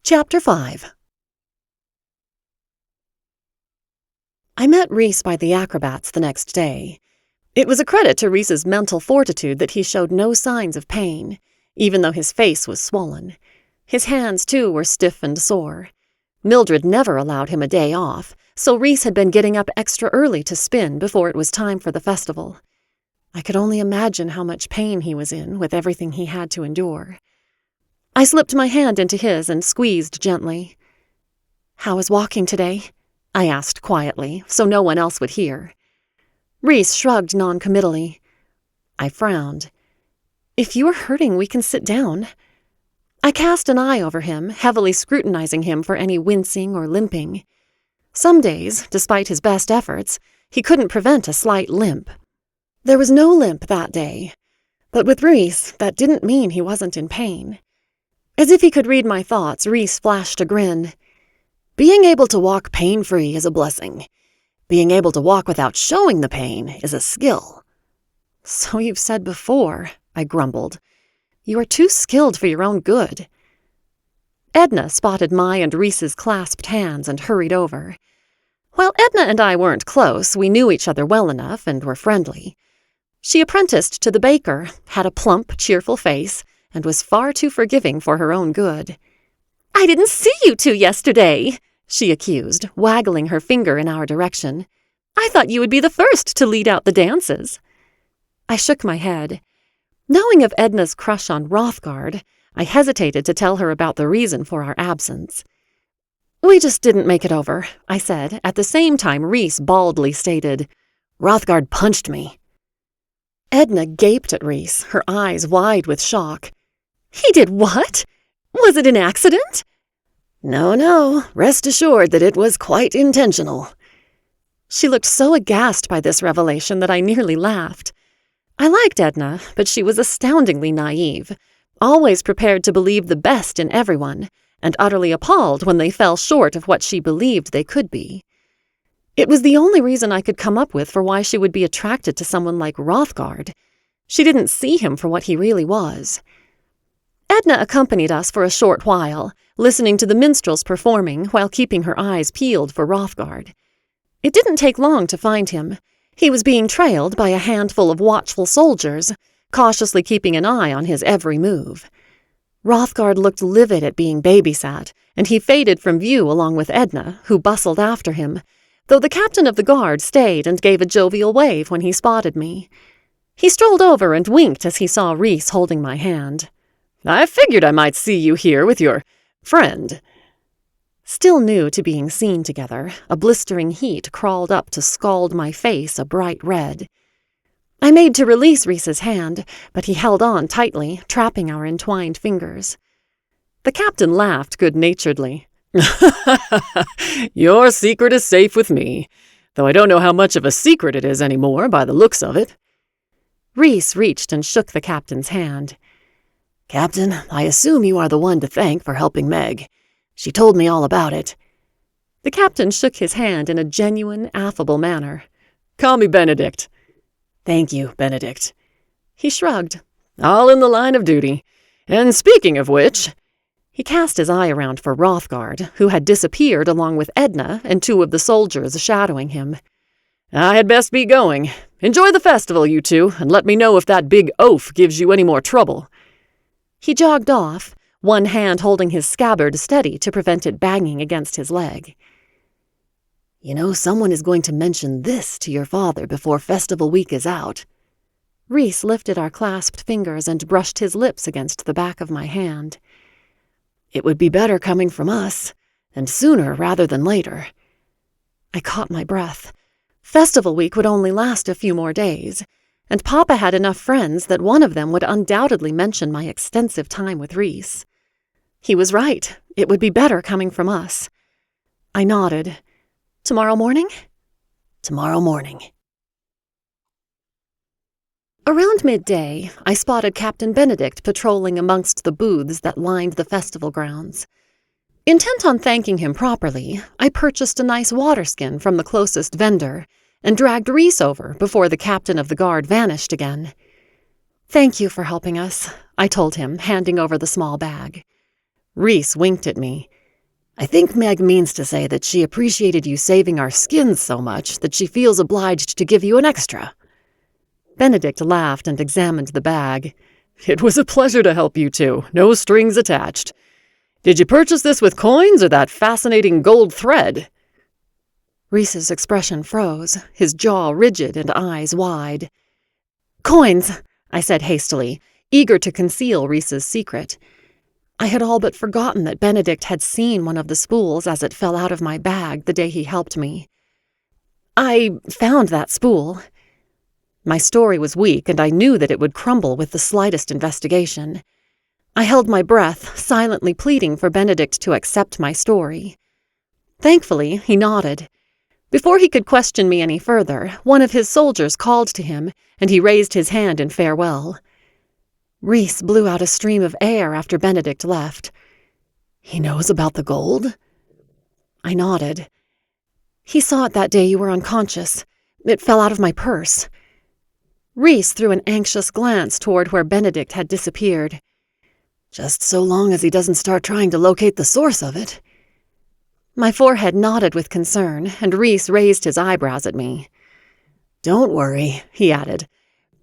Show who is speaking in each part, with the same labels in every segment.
Speaker 1: Chapter 5. I met Rhys by the acrobats the next day. It was a credit to Rhys's mental fortitude that he showed no signs of pain, even though his face was swollen. His hands, too, were stiff and sore. Mildred never allowed him a day off, so Rhys had been getting up extra early to spin before it was time for the festival. I could only imagine how much pain he was in with everything he had to endure. I slipped my hand into his and squeezed gently. "How is walking today?" I asked quietly, so no one else would hear. Rhys shrugged noncommittally. I frowned. "If you are hurting, we can sit down." I cast an eye over him, heavily scrutinizing him for any wincing or limping. Some days, despite his best efforts, he couldn't prevent a slight limp. There was no limp that day, but with Rhys, that didn't mean he wasn't in pain. As if he could read my thoughts, Rhys flashed a grin. "Being able to walk pain-free is a blessing. Being able to walk without showing the pain is a skill." "So you've said before," I grumbled. "You are too skilled for your own good." Edna spotted my and Rhys's clasped hands and hurried over. While Edna and I weren't close, we knew each other well enough and were friendly. She apprenticed to the baker, had a plump, cheerful face, and was far too forgiving for her own good. "I didn't see you two yesterday," she accused, waggling her finger in our direction. "I thought you would be the first to lead out the dances." I shook my head. Knowing of Edna's crush on Hrothgard, I hesitated to tell her about the reason for our absence. "We just didn't make it over," I said, at the same time Rhys baldly stated, "Hrothgard punched me." Edna gaped at Rhys, her eyes wide with shock. "He did what? Was it an accident?" No, rest assured that it was quite intentional." She looked so aghast by this revelation that I nearly laughed. I liked Edna, but she was astoundingly naive, always prepared to believe the best in everyone, and utterly appalled when they fell short of what she believed they could be. It was the only reason I could come up with for why she would be attracted to someone like Hrothgard. She didn't see him for what he really was. Edna accompanied us for a short while, listening to the minstrels performing while keeping her eyes peeled for Hrothgard. It didn't take long to find him. He was being trailed by a handful of watchful soldiers, cautiously keeping an eye on his every move. Hrothgard looked livid at being babysat, and he faded from view along with Edna, who bustled after him, though the captain of the guard stayed and gave a jovial wave when he spotted me. He strolled over and winked as he saw Rhys holding my hand. "I figured I might see you here with your friend." Still new to being seen together, a blistering heat crawled up to scald my face a bright red. I made to release Rhys's hand, but he held on tightly, trapping our entwined fingers. The captain laughed good-naturedly. "Your secret is safe with me, though I don't know how much of a secret it is anymore by the looks of it." Rhys reached and shook the captain's hand. "Captain, I assume you are the one to thank for helping Meg. She told me all about it." The captain shook his hand in a genuine, affable manner. "Call me Benedict." "Thank you, Benedict." He shrugged. "All in the line of duty. And speaking of which—" He cast his eye around for Hrothgard, who had disappeared along with Edna and two of the soldiers shadowing him. "I had best be going. Enjoy the festival, you two, and let me know if that big oaf gives you any more trouble." He jogged off, one hand holding his scabbard steady to prevent it banging against his leg. "You know, someone is going to mention this to your father before festival week is out." Rhys lifted our clasped fingers and brushed his lips against the back of my hand. "It would be better coming from us, and sooner rather than later." I caught my breath. Festival week would only last a few more days, and Papa had enough friends that one of them would undoubtedly mention my extensive time with Rhys. He was right. It would be better coming from us. I nodded. "Tomorrow morning?" "Tomorrow morning." Around midday, I spotted Captain Benedict patrolling amongst the booths that lined the festival grounds. Intent on thanking him properly, I purchased a nice waterskin from the closest vendor and dragged Rhys over before the captain of the guard vanished again. "Thank you for helping us," I told him, handing over the small bag. Rhys winked at me. I think Meg means to say that she appreciated you saving our skins so much that she feels obliged to give you an extra." Benedict laughed and examined the bag. "It was a pleasure to help you two, no strings attached. Did you purchase this with coins or that fascinating gold thread?" Rhys's expression froze, his jaw rigid and eyes wide. "Coins," I said hastily, eager to conceal Rhys's secret. I had all but forgotten that Benedict had seen one of the spools as it fell out of my bag the day he helped me. "I found that spool." My story was weak, and I knew that it would crumble with the slightest investigation. I held my breath, silently pleading for Benedict to accept my story. Thankfully, he nodded. Before he could question me any further, one of his soldiers called to him, and he raised his hand in farewell. Rhys blew out a stream of air after Benedict left. "He knows about the gold?" I nodded. "He saw it that day you were unconscious. It fell out of my purse." Rhys threw an anxious glance toward where Benedict had disappeared. "Just so long as he doesn't start trying to locate the source of it." My forehead nodded with concern, and Rhys raised his eyebrows at me. "Don't worry," he added.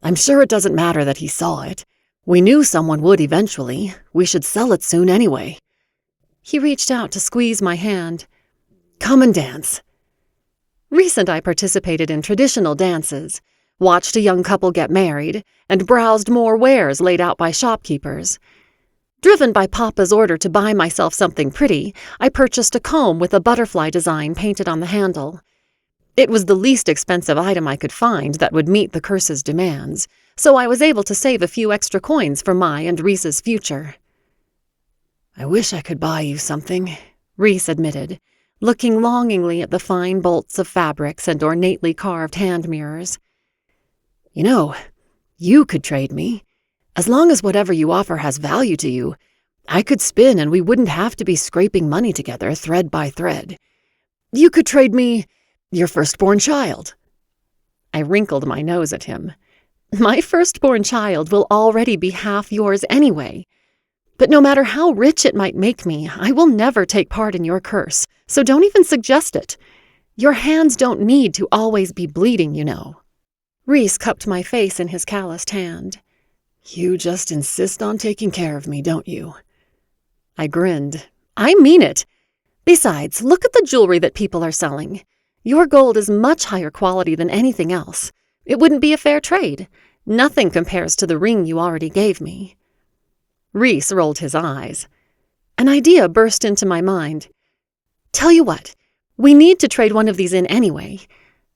Speaker 1: "I'm sure it doesn't matter that he saw it. We knew someone would eventually. We should sell it soon anyway." He reached out to squeeze my hand. "Come and dance." Rhys and I participated in traditional dances, watched a young couple get married, and browsed more wares laid out by shopkeepers. Driven by Papa's order to buy myself something pretty, I purchased a comb with a butterfly design painted on the handle. It was the least expensive item I could find that would meet the curse's demands, so I was able to save a few extra coins for my and Rhys's future. "I wish I could buy you something," Rhys admitted, looking longingly at the fine bolts of fabrics and ornately carved hand mirrors. "You know, you could trade me. As long as whatever you offer has value to you, I could spin and we wouldn't have to be scraping money together thread by thread. You could trade me your firstborn child." I wrinkled my nose at him. "My firstborn child will already be half yours anyway. But no matter how rich it might make me, I will never take part in your curse, so don't even suggest it. Your hands don't need to always be bleeding, you know." Rhys cupped my face in his calloused hand. "You just insist on taking care of me, don't you?" I grinned. "I mean it. Besides, look at the jewelry that people are selling. Your gold is much higher quality than anything else. It wouldn't be a fair trade. Nothing compares to the ring you already gave me." Rhys rolled his eyes. An idea burst into my mind. "Tell you what, we need to trade one of these in anyway."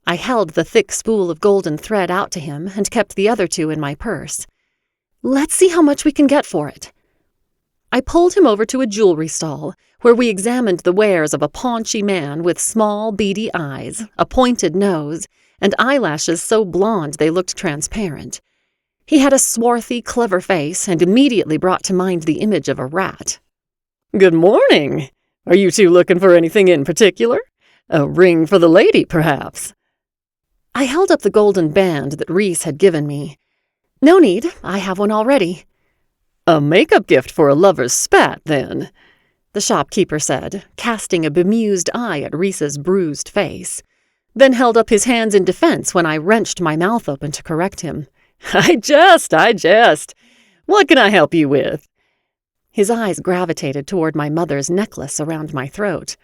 Speaker 1: I held the thick spool of golden thread out to him and kept the other two in my purse. "Let's see how much we can get for it." I pulled him over to a jewelry stall, where we examined the wares of a paunchy man with small, beady eyes, a pointed nose, and eyelashes so blonde they looked transparent. He had a swarthy, clever face and immediately brought to mind the image of a rat. "Good morning. Are you two looking for anything in particular? A ring for the lady, perhaps?" I held up the golden band that Rhys had given me. "No need. I have one already." "A makeup gift for a lover's spat, then," the shopkeeper said, casting a bemused eye at Rhys's bruised face, then held up his hands in defense when I wrenched my mouth open to correct him. I jest. What can I help you with?" His eyes gravitated toward my mother's necklace around my throat.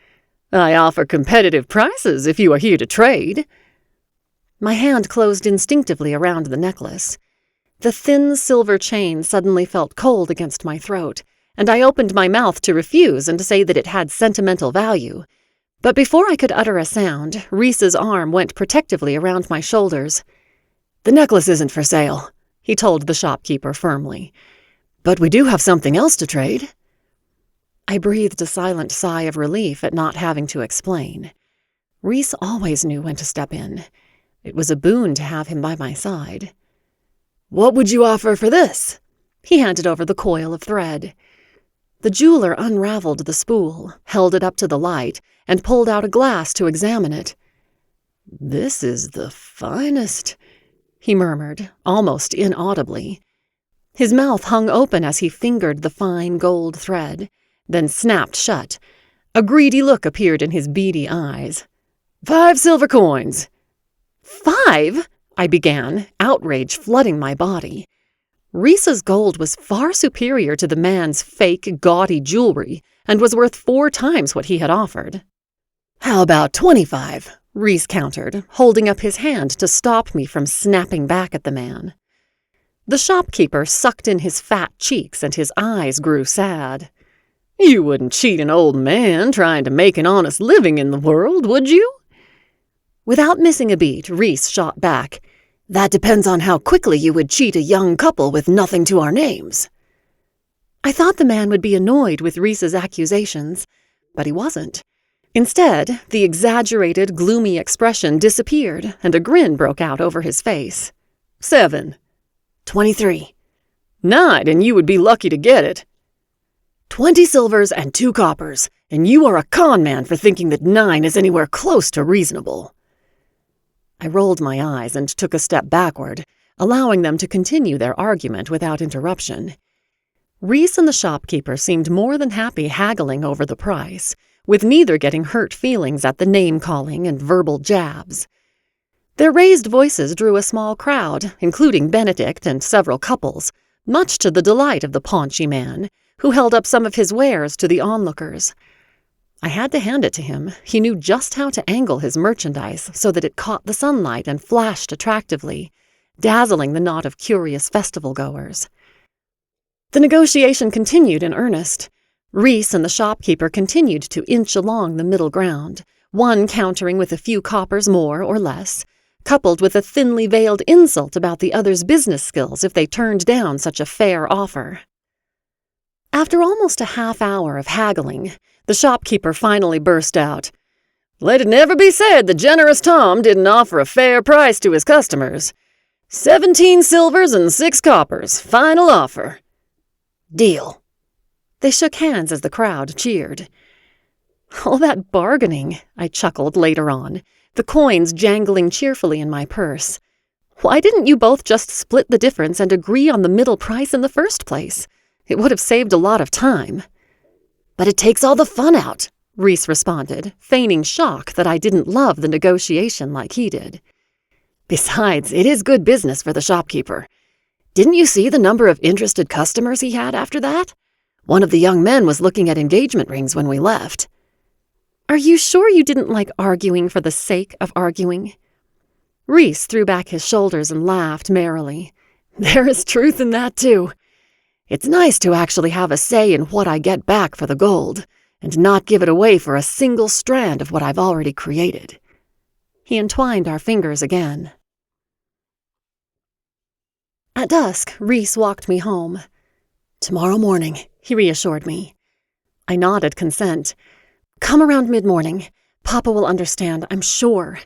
Speaker 1: "I offer competitive prices if you are here to trade." My hand closed instinctively around the necklace. The thin silver chain suddenly felt cold against my throat, and I opened my mouth to refuse and to say that it had sentimental value. But before I could utter a sound, Rhys's arm went protectively around my shoulders. "The necklace isn't for sale," he told the shopkeeper firmly. "But we do have something else to trade." I breathed a silent sigh of relief at not having to explain. Rhys always knew when to step in. It was a boon to have him by my side. "What would you offer for this?" He handed over the coil of thread. The jeweler unraveled the spool, held it up to the light, and pulled out a glass to examine it. "This is the finest," he murmured, almost inaudibly. His mouth hung open as he fingered the fine gold thread, then snapped shut. A greedy look appeared in his beady eyes. 5 silver coins. 5? I began, outrage flooding my body. Rhys's gold was far superior to the man's fake, gaudy jewelry and was worth 4 times what he had offered. How about 25? Rhys countered, holding up his hand to stop me from snapping back at the man. The shopkeeper sucked in his fat cheeks and his eyes grew sad. You wouldn't cheat an old man trying to make an honest living in the world, would you? Without missing a beat, Rhys shot back. That depends on how quickly you would cheat a young couple with nothing to our names. I thought the man would be annoyed with Rhys's accusations, but he wasn't. Instead, the exaggerated, gloomy expression disappeared, and a grin broke out over his face. 7. 23. 9, and you would be lucky to get it. 20 silvers and 2 coppers, and you are a con man for thinking that 9 is anywhere close to reasonable. I rolled my eyes and took a step backward, allowing them to continue their argument without interruption. Rhys and the shopkeeper seemed more than happy haggling over the price, with neither getting hurt feelings at the name-calling and verbal jabs. Their raised voices drew a small crowd, including Benedict and several couples, much to the delight of the paunchy man, who held up some of his wares to the onlookers. I had to hand it to him. He knew just how to angle his merchandise so that it caught the sunlight and flashed attractively, dazzling the knot of curious festival-goers. The negotiation continued in earnest. Rhys and the shopkeeper continued to inch along the middle ground, one countering with a few coppers more or less, coupled with a thinly veiled insult about the other's business skills if they turned down such a fair offer. After almost a half-hour of haggling, the shopkeeper finally burst out, Let it never be said that generous Tom didn't offer a fair price to his customers. 17 silvers and 6 coppers, final offer. Deal. They shook hands as the crowd cheered. All that bargaining, I chuckled later on, the coins jangling cheerfully in my purse. Why didn't you both just split the difference and agree on the middle price in the first place? It would have saved a lot of time. But it takes all the fun out, Rhys responded, feigning shock that I didn't love the negotiation like he did. Besides, it is good business for the shopkeeper. Didn't you see the number of interested customers he had after that? One of the young men was looking at engagement rings when we left. Are you sure you didn't like arguing for the sake of arguing? Rhys threw back his shoulders and laughed merrily. There is truth in that, too. It's nice to actually have a say in what I get back for the gold, and not give it away for a single strand of what I've already created. He entwined our fingers again. At dusk, Rhys walked me home. Tomorrow morning, he reassured me. I nodded consent. Come around mid-morning. Papa will understand, I'm sure.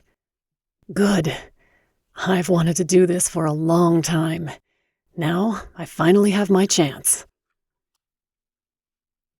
Speaker 1: Good. I've wanted to do this for a long time. Now I finally have my chance.